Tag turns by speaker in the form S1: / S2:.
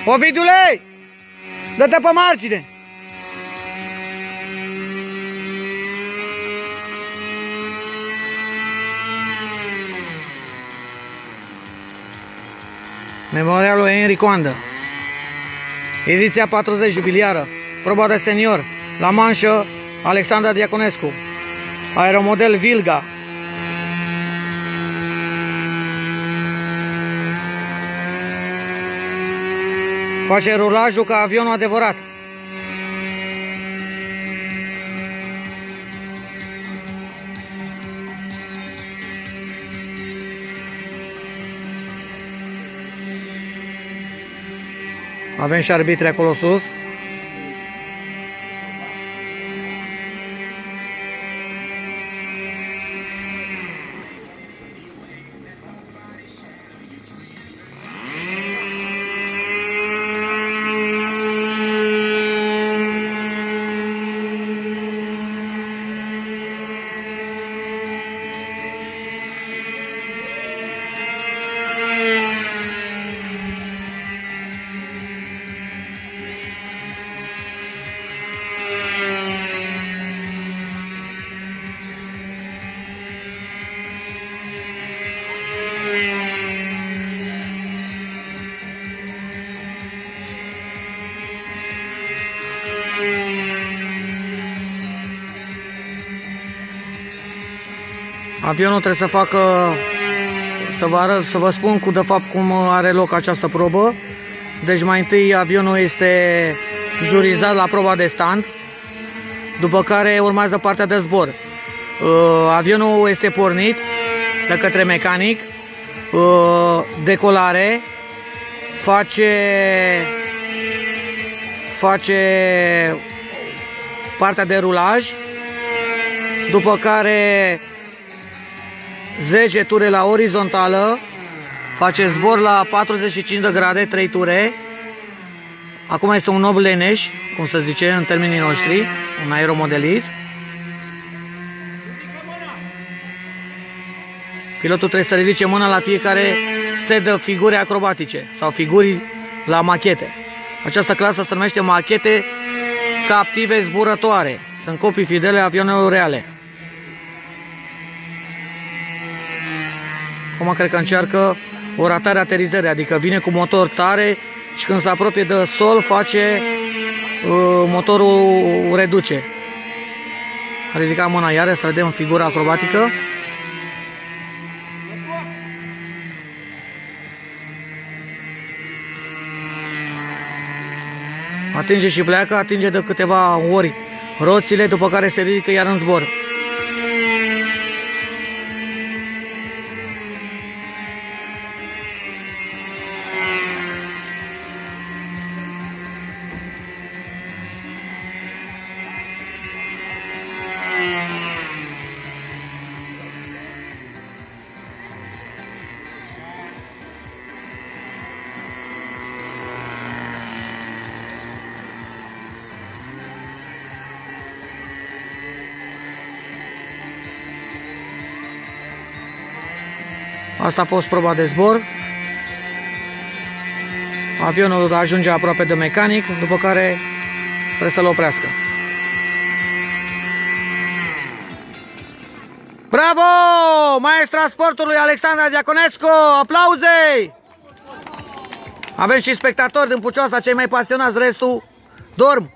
S1: Ovidiule! Dă-te pe margine! Memorialul Henri Coandă. Ediția 40 jubiliară. Proba de senior. La manșă Alexandra Diaconescu. Aeromodel Vilga. Face rulajul ca avionul adevărat. Avem și arbitri acolo sus. Avionul trebuie să facă, să vă spun de fapt cum are loc această probă. Deci mai întâi avionul este jurizat la proba de stand, după care urmează partea de zbor. Avionul este pornit de către mecanic, decolare, face partea de rulaj, după care 10 ture la orizontală, face zbor la 45 de grade, 3 ture. Acum este un nob leneș, cum se zice în termenii noștri, un aeromodelist. Pilotul trebuie să ridice mâna la fiecare set de figuri acrobatice sau figuri la machete. Această clasă se numește machete captive zburătoare. Sunt copii fidele avionelor reale. Acum cred că încearcă o ratare aterizare, adică vine cu motor tare și când se apropie de sol face motorul reduce. A ridicat mâna iară, să vedem figura acrobatică. Atinge și pleacă, atinge de câteva ori roțile, după care se ridică iar în zbor. Asta a fost proba de zbor. Avionul ajunge aproape de mecanic, după care trebuie să-l oprească. Bravo! Maestra sportului Alexandra Diaconescu! Aplauze! Avem și spectatori din Pucioasa, cei mai pasionați, restul dorm.